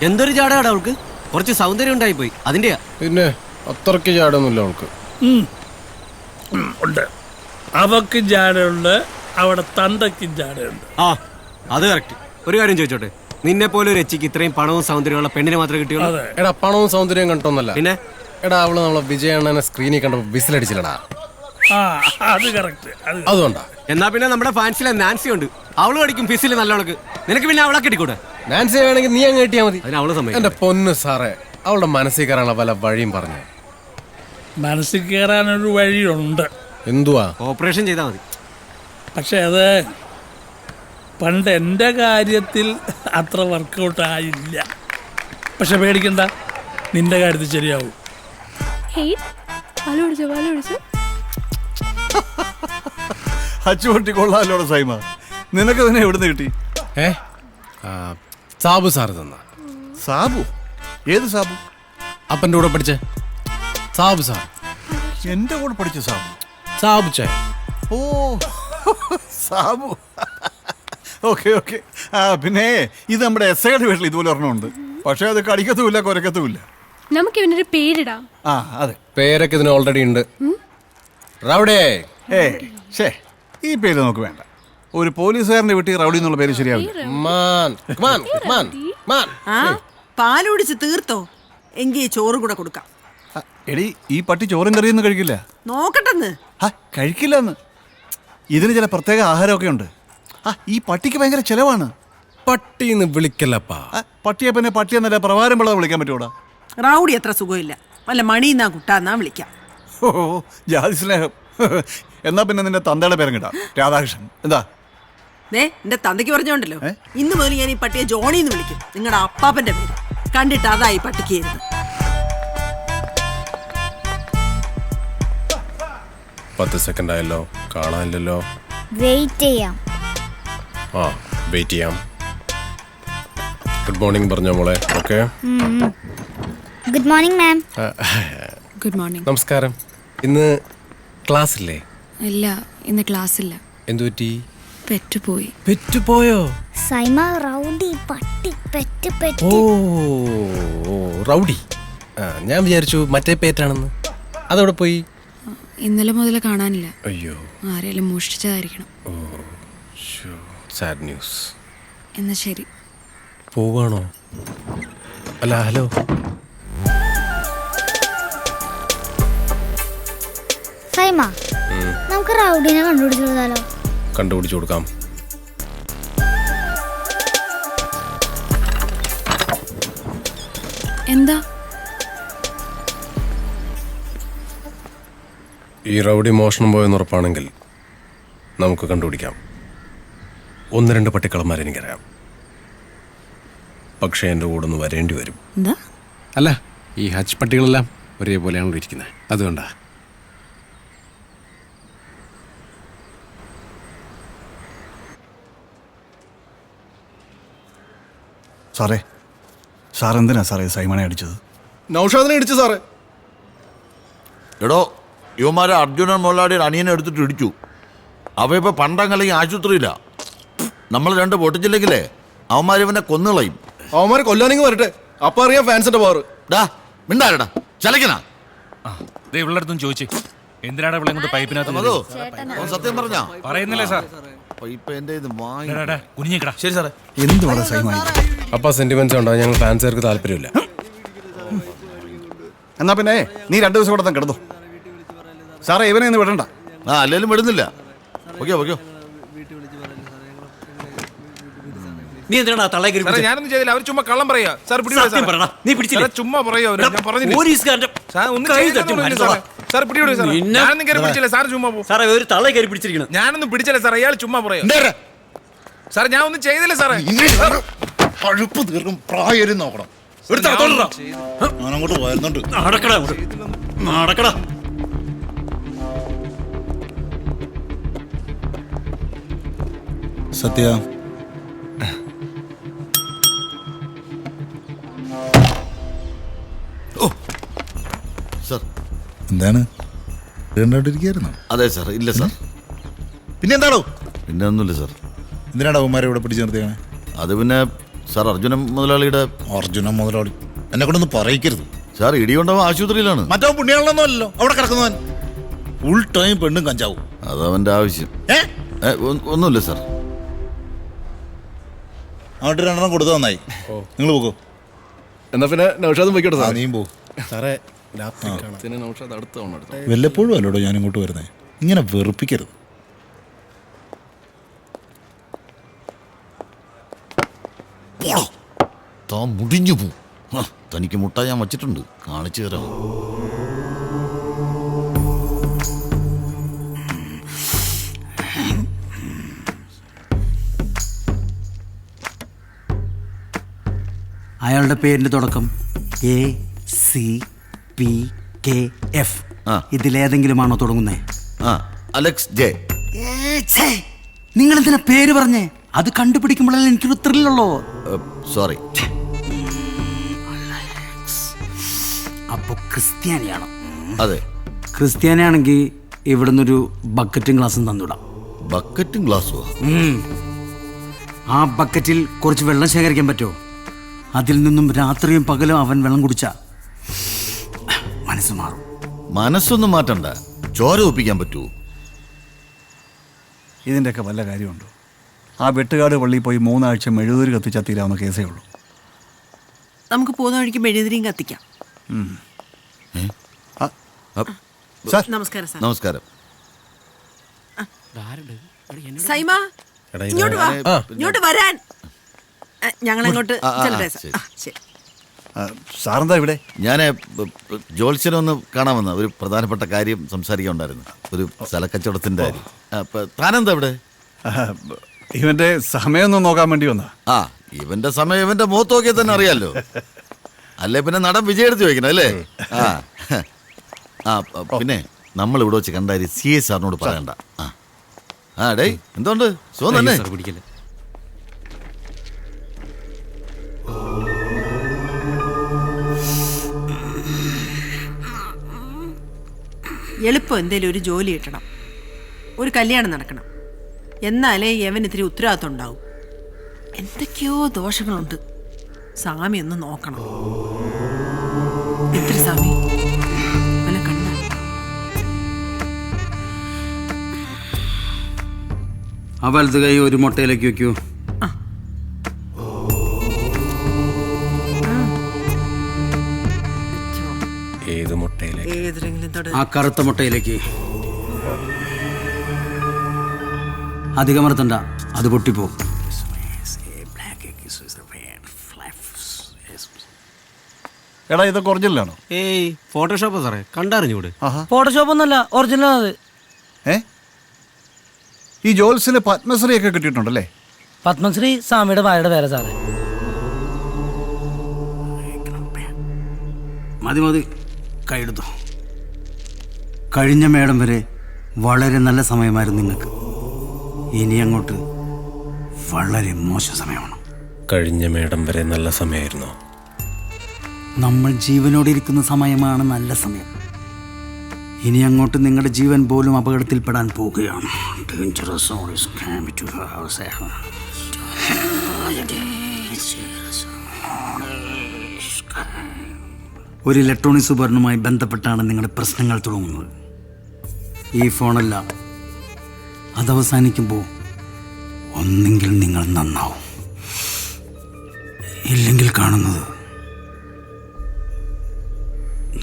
എന്തൊരു ചാടാടാ അവൾക്ക്? കുറച്ച് സൗന്ദര്യം ഉണ്ടായി പോയി, അതിന്റെയാ. പിന്നെ അത്രയ്ക്ക് ചാടൊന്നുമില്ല അവൾക്ക്. ഉണ്ട്, അവക്ക് ജാടയുണ്ട്, അവിടെ തന്തയ്ക്കും ജാടയുണ്ട്. ആ, അത് കറക്റ്റ്. ഒരു കാര്യം ചോദിച്ചോട്ടെ, നിന്നെ പോലെ ഒരു എച്ചിക്ക് ഇത്രയും പണവും സൗന്ദര്യമുള്ള പെണ്ണിനെ മാത്രമേ കിട്ടിയുള്ളൂ? എടാ പണവും സൗന്ദര്യം കണ്ടോന്നല്ല, പിന്നെ എടാ അവള് നമ്മളെ വിജയണ്ണനെ സ്ക്രീനിൽ കണ്ടപ്പോ വിസിലടിച്ചില്ലടാ. അത് കറക്റ്റ്. അതുകൊണ്ടാ. എന്നാ പിന്നെ നമ്മുടെ ഫാൻസിലെ നാൻസി ഉണ്ട്, അവള് പഠിക്കും ഫിസിൽ നല്ലവൾക്ക്. നിനക്ക് പിന്നെ അവളെ കിട്ടിക്കൂടെ? നാൻസി വേണമെങ്കിൽ നീ അങ്ങ് കിട്ടിയാ മതി. അതിന് അവള് സമയം. എന്റെ പൊന്ന് സാറേ, അവളുടെ മനസ്സിൽ കയറാനുള്ള പല വഴിയും പറഞ്ഞു. മനസ്സിൽ കയറാനൊരു വഴിയുണ്ട്. എന്തുവാ? ഓപ്പറേഷൻ ചെയ്താൽ മതി. പക്ഷെ അത് പണ്ട് എൻ്റെ കാര്യത്തിൽ അത്ര വർക്കൗട്ട് ആയില്ല. പക്ഷെ പേടിക്കണ്ട, നിന്റെ കാര്യത്തിൽ ശരിയാവും. അച്ചുപൊട്ടി കൊള്ളാലോടെ സൈമ, നിനക്ക് തന്നെ എവിടുന്ന് കിട്ടി? സാബു സാറ് തന്ന. സാബു? ഏത് സാബു? അപ്പൻ്റെ കൂടെ പഠിച്ച സാബു സാർ. എന്റെ കൂടെ പഠിച്ച സാബു? സാബു ചേ. ഓ സാബു, ഓക്കെ ഓക്കെ. പിന്നെ ഇത് നമ്മുടെ എസ് ഐയുടെ വീട്ടിൽ ഇതുപോലെ ഒരെണ്ണമുണ്ട്, പക്ഷെ അത് കടിക്കത്തുമില്ല കുരക്കത്തുമില്ല. നമുക്ക് ഇവനൊരു പേരിടാം. അതെ, പേരൊക്കെ ഇതിന് ഓൾറെഡി ഉണ്ട്. റൗഡേ. ഈ പേര് നമുക്ക് വേണ്ട. ഒരു പോലീസുകാരന്റെ വീട്ടിൽ റൗഡി എന്നുള്ള പേര് ശരിയാവില്ല. പാലുടിച്ച് തീർത്തോ? എങ്കിൽ ചോറ് കൂടെ കൊടുക്കാം. എടി, ഈ പട്ടി ചോറും കറിയൊന്നും കഴിക്കില്ല. നോക്കട്ടെന്ന്. കഴിക്കില്ലെന്ന്. ഇതിന് ചില പ്രത്യേക ആഹാരമൊക്കെ ഉണ്ട്. ഈ പട്ടിക്ക് ഭയങ്കര ചെലവാണ്. പട്ടിന്ന് വിളിക്കല്ലപ്പാ. പട്ടിയെ പിന്നെ പട്ടി എന്നല്ല പ്രവാരം പിള്ളേ വിളിക്കാൻ പറ്റൂടാ. റൗഡി അത്ര സുഖമില്ല, വല്ല മണിന്നാ കുട്ടാന്നാ വിളിക്കാം. ഓ, ജാതി സ്നേഹം. എന്നാ പിന്നെ നിന്റെ തന്തയുടെ പേരും കിട്ടാം, രാധാകൃഷ്ണൻ. എന്താ? എന്റെ തന്തയ്ക്ക് പറഞ്ഞോണ്ടല്ലോ, ഇന്ന് മുതൽ ഞാൻ ഈ പട്ടിയെ ജോണി എന്ന് വിളിക്കും. നിങ്ങളുടെ അപ്പാപ്പന്റെ പേര് കണ്ടിട്ട് അതായി പട്ടിക്ക് ചെയ്തത്. 10 സെക്കൻഡ് ആയല്ലോ, കാണാനില്ലല്ലോ. വെയിറ്റ് ചെയ്യാം. വെയിറ്റ് ചെയ്യാം. ഗുഡ് മോർണിംഗ് പറഞ്ഞോ മോളെ. Okay, good morning ma'am. Good morning. നമസ്കാരം. ഇന്ന് ക്ലാസ് ഇല്ലേ? ഇല്ല, ഇന്ന് ക്ലാസ് ഇല്ല. എന്തുപറ്റി? പെറ്റുപോയി. പെറ്റുപോയോ? സൈമ റൗഡി പട്ടി പെറ്റ്. ഓ റൗഡി. ഞാൻ വിചാരിച്ചു മറ്റേ പേറ്റാണെന്ന്. അതവിടെ പോയി? ഇന്നലെ മുതൽ കാണാനില്ല. അയ്യോ, ആരെങ്കിലും മോഷ്ടിച്ചതായിരിക്കണം. ഓ സാഡ് ന്യൂസ്. എന്നാ ശരി. പോവാണോ? അല്ല, ഹലോ. സൈമ, നമുക്ക് റൗഡിനെ കണ്ടുപിടിച്ചു കൊടുത്താലോ? കണ്ടുപിടിച്ചു കൊടുക്കാം. എന്താ? ഈ റൗഡി മോഷണം പോയെന്ന് ഉറപ്പാണെങ്കിൽ നമുക്ക് കണ്ടുപിടിക്കാം. 1-2 പട്ടിക്കളന്മാരെ എനിക്കറിയാം, പക്ഷേ എൻ്റെ കൂടെ ഒന്ന് വരേണ്ടി വരും. എന്താ? അല്ല, ഈ ഹച്ച് പട്ടികളെല്ലാം ഒരേപോലെയാണല്ലോ ഇരിക്കുന്നത്, അതുകൊണ്ടാ. സാറേ, സാർ എന്തിനാ സാറേ സൈമണെ അടിച്ചത്? നൗഷാദിനെ ഇടിച്ചു സാറേ. എടോ, യുവമാരെ അർജുനൻ മുതലാളിയുടെ അനിയനെ എടുത്തിട്ട് ഇടിച്ചു. അവയിപ്പോൾ പണ്ടല്ലെങ്കിൽ ആശുപത്രിയില്ല. നമ്മൾ 2 പൊട്ടിച്ചില്ലെങ്കിലേ അവന്മാർ ഇവനെ കൊന്നുകളയും. അവന്മാരെ കൊല്ലാനെങ്കിൽ വരട്ടെ, അപ്പൊ അറിയാം ഫാൻസിന്റെ പവർ. മിണ്ടാരടാ, ചലക്കനാ. ഇവളുടെ അടുത്തും ചോദിച്ചു, എന്തിനാണ് ഇവിടെ കൊണ്ട് പൈപ്പിനകത്ത്? സത്യം പറഞ്ഞാ പറയുന്നില്ലേ സാർ? പൈപ്പ് എന്റെ ഇത് കുഞ്ഞിക്കടാ. ശരി സാറേ. എന്തുവാണ് സൈമ? അപ്പൊ സെന്റിമെന്റ്സ് ഉണ്ടോ? ഞങ്ങൾ ഫാൻസുകാർക്ക് താല്പര്യമില്ല. എന്നാ പിന്നെ നീ 2 ദിവസം കൂടെ തന്നെ കിടന്നു. സാറേ, ഇവനെ ഒന്നും വിടണ്ട. അല്ലേലും വിടുന്നില്ല. Okay okay. നീ എന്തിനാ തള്ളേ കയറി? ഞാനൊന്നും ചെയ്തില്ല, അവർ ചുമ്മാ കള്ളം പറയാ. സാർ നീ പിടിച്ചില്ല? ചുമ്മാ പറയോ? ഞാൻ പറഞ്ഞില്ല. ഞാനൊന്നും കയറി പിടിച്ചില്ല സാർ, ചുമ്മാ പോ. സാറേ, ഒരു തള്ളേ കയറി പിടിച്ചിരിക്കണം. ഞാനൊന്നും പിടിച്ചില്ല സാർ, അയാൾ ചുമ്മാ പറയോ. സാർ, ഞാൻ ഒന്നും ചെയ്തില്ല സാറേ. പഴുപ്പ് തീർക്കും പ്രായം നോക്കണം. ഞാനങ്ങോട്ട് വരുന്നുണ്ട്. നടക്കടാ. സത്യ, സാർ എന്താണ് ഇരിക്കുന്നു? അതെ സാർ. ഇല്ല സാർ. പിന്നെ എന്താണോ? പിന്നെ ഒന്നുമില്ല സാർ. എന്തിനാണ് അവന്മാരെ ഇവിടെ പിടിച്ചു നിർത്തിയാണ്? അത് പിന്നെ സാർ അർജുനൻ മുതലാളിയുടെ. അർജുനൻ മുതലാളി എന്നെ കൊണ്ടൊന്ന് പറയിക്കരുത് സാർ ഇടികൊണ്ടവൻ ആശുപത്രിയിലാണ്. മറ്റോ പുണ്യാളൊന്നും അല്ലല്ലോ അവിടെ കിടക്കുന്നവൻ. ഫുൾ ടൈം പെണ്ണും കഞ്ചാവും. അതവന്റെ ആവശ്യം. ഒന്നുമില്ല സാർ. അങ്ങോട്ട് രണ്ടെണ്ണം കൊടുത്തു നന്നായി. നിങ്ങൾ പോകോ. എന്നാ പിന്നെ നൗഷാദും പോയിക്കോട്ടെ സാർ. നീയും പോ. സാറേ രാത്രി നൗഷാദ് അടുത്ത തവണ എടുത്തോ. വല്ലപ്പോഴും അല്ലോടോ ഞാൻ ഇങ്ങോട്ട് വരുന്നേ. ഇങ്ങനെ വെറുപ്പിക്കരുത്. താൻ മുടിഞ്ഞു പോ. തനിക്ക് മുട്ട ഞാൻ വച്ചിട്ടുണ്ട്, കാണിച്ചു തരാം. അയാളുടെ പേരിന്റെ തുടക്കം ACPKF. ഇതിലേതെങ്കിലുമാണോ തുടങ്ങുന്നേ? Alex J. നിങ്ങൾ എന്തിനാ പേര് പറഞ്ഞേ? അത് കണ്ടുപിടിക്കുമ്പോഴല്ലേ എനിക്കൊരു ത്രില്ലുള്ളൂ. സോറി. അപ്പൊ ക്രിസ്ത്യാനിയാണ്. അതെ. ക്രിസ്ത്യാനിയാണെങ്കിൽ ഇവിടുന്നൊരു ബക്കറ്റും ഗ്ലാസും തന്നിടാം. ബക്കറ്റും ഗ്ലാസ്സോ? ആ ബക്കറ്റിൽ കുറച്ച് വെള്ളം ശേഖരിക്കാൻ പറ്റുമോ? അതിൽ നിന്നും രാത്രിയും പകലും അവൻ വെള്ളം കുടിച്ച മനസ്സ് മാറും. മനസ്സൊന്നും മാറ്റണ്ട, ചോര ഒപ്പിക്കാൻ പറ്റുമോ? ഇതിൻ്റെയൊക്കെ വല്ല കാര്യമുണ്ടോ? ആ വെട്ടുകാട് പള്ളിയിൽ പോയി 3 ആഴ്ച മെഴുകുതിരി കത്തിച്ചാൽ തീരാവുന്ന കേസേ ഉള്ളൂ. നമുക്ക് പോകുന്ന വഴിക്ക് മെഴുകുതിരിയും കത്തിക്കാം. നമസ്കാരം സാർ. നമസ്കാരം. സൈമ ഇങ്ങോട്ട് വാ. ഇങ്ങോട്ട് വരാൻ. ഞങ്ങളങ്ങോട്ട് ചെല്ലട്ടെ സാർ. ശരി. സാറെന്താ ഇവിടെ? ഞാൻ ജോത്സ്യനൊന്ന് കാണാൻ വന്ന ഒരു പ്രധാനപ്പെട്ട കാര്യം സംസാരിക്കാനുണ്ടായിരുന്നു. ഒരു സ്ഥലക്കച്ചവടത്തിൻ്റെ കാര്യം. താനെന്താ ഇവിടെ? ഇവന്റെ സമയമൊന്നും നോക്കാൻ വേണ്ടി വന്നാ. ഇവന്റെ സമയം ഇവന്റെ മുഖത്ത് നോക്കിയാൽ തന്നെ അറിയാലോ. അല്ലേ പിന്നെ നടൻ വിജയ് എടുത്ത് ചോദിക്കണം അല്ലേ? പിന്നെ നമ്മൾ ഇവിടെ വെച്ച് കണ്ടാരി CA സാറിനോട് പറയണ്ട. ഡേ എന്തുകൊണ്ട് സോ തന്നെ എളുപ്പം എന്തേലും ഒരു ജോലി കിട്ടണം, ഒരു കല്യാണം നടക്കണം. എന്നാലേ യവൻ ഇത്തിരി ഉത്തരവാദിത്വം ഉണ്ടാവും. എന്തൊക്കെയോ ദോഷങ്ങളുണ്ട്. സ്വാമി ഒന്ന് നോക്കണം. എത്ര സ്വാമി വല്ല കണ്ട? ആ വലത് കൈ ഒരു മുട്ടയിലേക്ക് വെക്കൂ. ഏത് മുട്ടയിലേക്ക്? ആ കറുത്ത മുട്ടയിലേക്ക്. അധികമർത്തണ്ട, അത് പൊട്ടിപ്പോ. എടാ ഇതൊക്കെ ഒറിജിനലാണോ? ഏയ് ഫോട്ടോഷോപ്പാ സാറേ, കണ്ടറിഞ്ഞൂടെ? ഫോട്ടോഷോപ്പ് ഒന്നല്ല, ഒറിജിനൽ അത്. ഈ ജോൽസിന് പത്മശ്രീ ഒക്കെ കിട്ടിയിട്ടുണ്ടല്ലേ? പത്മശ്രീ സ്വാമിയുടെ ഭാര്യയുടെ പേര് സാറേ. മതി മതി, കൈയെടുത്തു. കഴിഞ്ഞ മേടം വരെ വളരെ നല്ല സമയമായിരുന്നു നിങ്ങൾക്ക്. ഇനി അങ്ങോട്ട് വളരെ മോശം സമയമാണ്. കഴിഞ്ഞ മേടം വരെ നല്ല സമയമായിരുന്നു. നമ്മൾ ജീവനോടെ ഇരിക്കുന്ന സമയമാണ് നല്ല സമയം. ഇനി അങ്ങോട്ട് നിങ്ങളുടെ ജീവൻ പോലും അപകടത്തിൽപ്പെടാൻ പോവുകയാണ്. ഒരു ഇലക്ട്രോണിക് ഉപകരണവുമായി ബന്ധപ്പെട്ടാണ് നിങ്ങളുടെ പ്രശ്നങ്ങൾ തുടങ്ങുന്നത്. ഈ ഫോണല്ല, അതവസാനിക്കുമ്പോൾ ഒന്നെങ്കിൽ നിങ്ങൾ നന്നാവും, ഇല്ലെങ്കിൽ കാണുന്നത്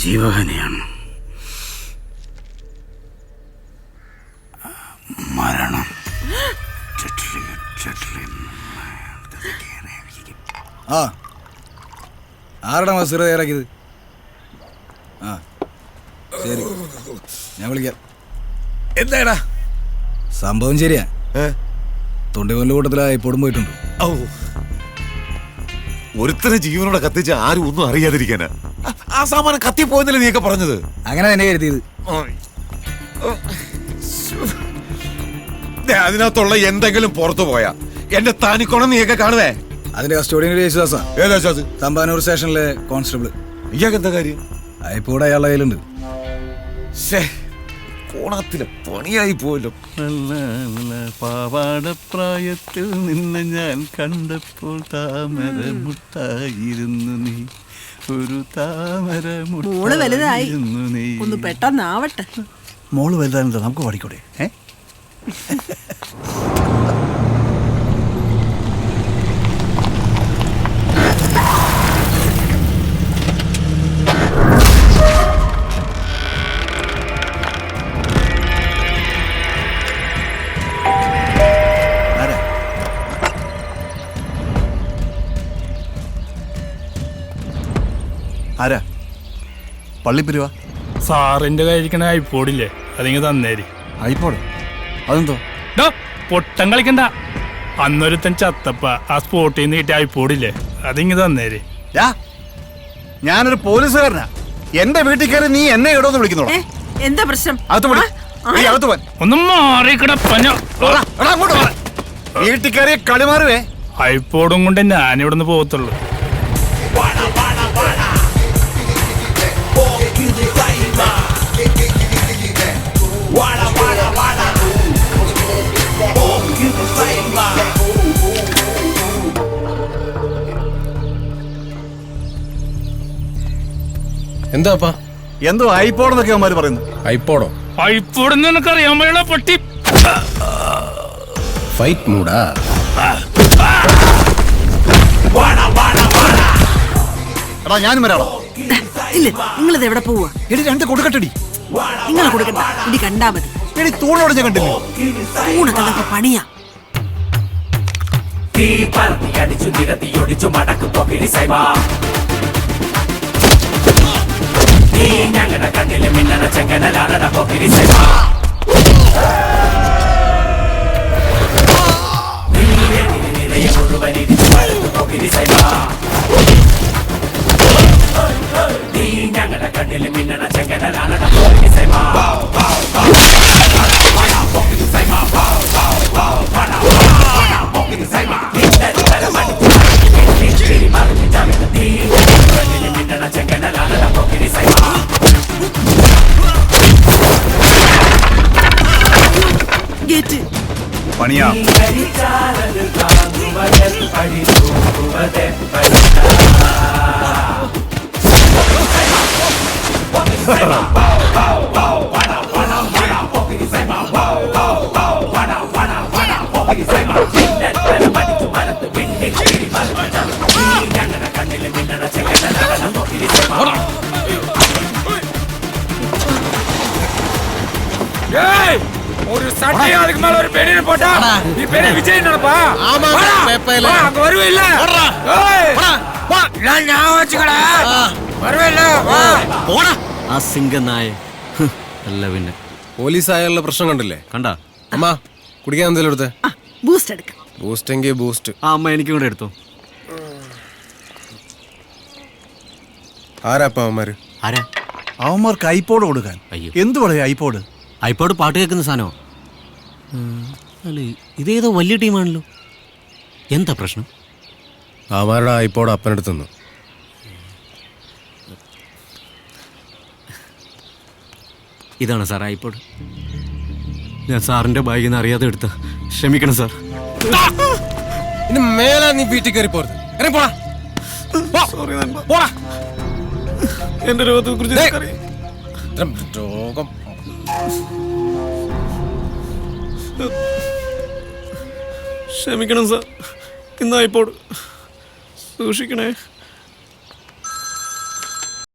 ജീവഹനിയാണ്, മരണം. ആരുടെ മസൂറ തയ്യാറാക്കിയത്? ശരി, ഞാൻ വിളിക്കാം. എന്താടാ സംഭവം ശരിയാ. തൊണ്ടികൊല്ല കൂട്ടത്തിലായി പൊടും പോയിട്ടുണ്ട്. ഒരുത്തനെ ജീവനോടെ കത്തിച്ച ആരും ഒന്നും അറിയാതിരിക്കാനാ ആ സാമാനം കത്തിപ്പോയെന്നല്ലേ നീയൊക്കെ പറഞ്ഞത്? അങ്ങനെ തന്നെ കരുതിയത്. അതിനകത്തുള്ള എന്തെങ്കിലും പുറത്തു പോയാ എന്റെ താനിക്കോണം നീയൊക്കെ കാണുവേ. അതിന്റെ കസ്റ്റോഡിയൻ യേശുദാസാ. തമ്പാനൂർ സ്റ്റേഷനിലെ കോൺസ്റ്റബിൾ. ഇയാൾക്ക് എന്താ കാര്യം? അയപ്പോടെ അയാളുടെ കയ്യിലുണ്ട്. കോണത്തിലെ പണിയായി പോലും. പാവാടപ്രായത്തിൽ നിന്നെ ഞാൻ കണ്ടപ്പോൾ താമര മുട്ടായിരുന്നു നീ, ഒരു താമര മോള് വലുതായി, മുട്ടായിരുന്നു നീ. ഒന്ന് പെട്ടെന്നാവട്ടെ. മോള് വലുതാണെന്താ, നമുക്ക് പാടിക്കൂടെ? ആരാ? പള്ളിപ്പിരിവാ? സാറിന്റെ കയ്യിരിക്കണ ഐപ്പോഡില്ലേ, അതിങ്ങ് തന്നേരി. ഐപ്പോഡ്? അതെന്തോ? പൊട്ടം കളിക്കണ്ട. അന്നൊരുത്തൻ ചത്തപ്പ ആ സ്പോട്ടിൽ നിന്ന് കിട്ടിയ ഐപ്പോഡില്ലേ, അതിങ്ങ് തന്നേരി. ഞാനൊരു പോലീസുകാരനാ. എന്റെ വീട്ടിൽ കയറി നീ എന്നെ ഇടോന്ന് വിളിക്കുന്നോളാം. എന്താ പ്രശ്നം? ഒന്ന് മാറിക്കിടപ്പഞ്ഞ വീട്ടിൽ കയറിയ കളിമാറുവേ. ഐപ്പോഡും കൊണ്ട് ഞാനിവിടുന്ന് പോകത്തുള്ളൂ. എന്താപ്പാ? എന്തോ ഐപ്പോഡെന്നൊക്കെ അവന്മാര് പറയുന്നു. ഐപ്പോഡോ? ഐപ്പോഡെന്ന് നിനക്കറിയാൻ വേണ്ട പട്ടി. ഫൈറ്റ് മൂടാ? എടാ ഞാനും വരാളോ? ഇല്ല, നിങ്ങളിത് എവിടെ പോവാ? എടി രണ്ട് കൊടുക്കട്ടടി. നിങ്ങൾ കൊടുക്കണ്ട, ഇടി കണ്ടാ മതി. എടി തൂണോട് ഞാൻ കണ്ടില്ലേ? തൂണ് കണ്ടപ്പോ പണിയാ. ഞങ്ങളുടെ കണ്ണില് മിന്നണ ചെങ്കനലാണ പോക്കിരി സൈബ. ഞങ്ങളുടെ കണ്ണില് മിന്നണ ചെങ്കനലാണ പോക്കിരി സൈബ. പണിയാ. ஒரு சட்டையா அதுக்கு மேல ஒரு பெரிய போட்டா நீ பெரிய விஜய் நினைப்பா? அங்க வருவில்ல? நான் வச்சுக்கடா, வருவில்ல? ആ സിംഗനായ അല്ല പിന്നെ പോലീസ് ആയാലുള്ള പ്രശ്നം കണ്ടില്ലേ? കണ്ടാ? അമ്മ കുടിക്കാൻ എന്തെങ്കിലും എടുത്തേ. ബൂസ്റ്റ് എടുക്കാം. ബൂസ്റ്റ് എങ്കിൽ ബൂസ്റ്റ്. ആ അമ്മ എനിക്കും കൂടെ എടുത്തോ. ആരാപ്പാ അവന്മാര്? ആരാ? അവന്മാർക്ക് ഐപ്പോഡ് കൊടുക്കാൻ. എന്ത് പറയാ ഐപ്പോഡ്? ഐപ്പോഡ് പാട്ട് കേൾക്കുന്ന സാധനമോ? അല്ല ഇതേതോ വലിയ ടീമാണല്ലോ. എന്താ പ്രശ്നം? അവന്മാരുടെ ഐപ്പോഡ് അപ്പനെടുത്തുന്നു. ഇതാണ് സാർ ഐപ്പോഡ്. ഞാൻ സാറിന്റെ ബാഗിൽ നിന്ന് അറിയാതെ എടുത്ത. ക്ഷമിക്കണം സാർ. ഇനി മേലാ നീ വീട്ടിൽ കയറി പോരുത്. എന്റെ രോഗത്തെ കുറിച്ച് രോഗം. ക്ഷമിക്കണം സാർ. ഇന്ന് ഐപ്പോഡ് സൂക്ഷിക്കണേ.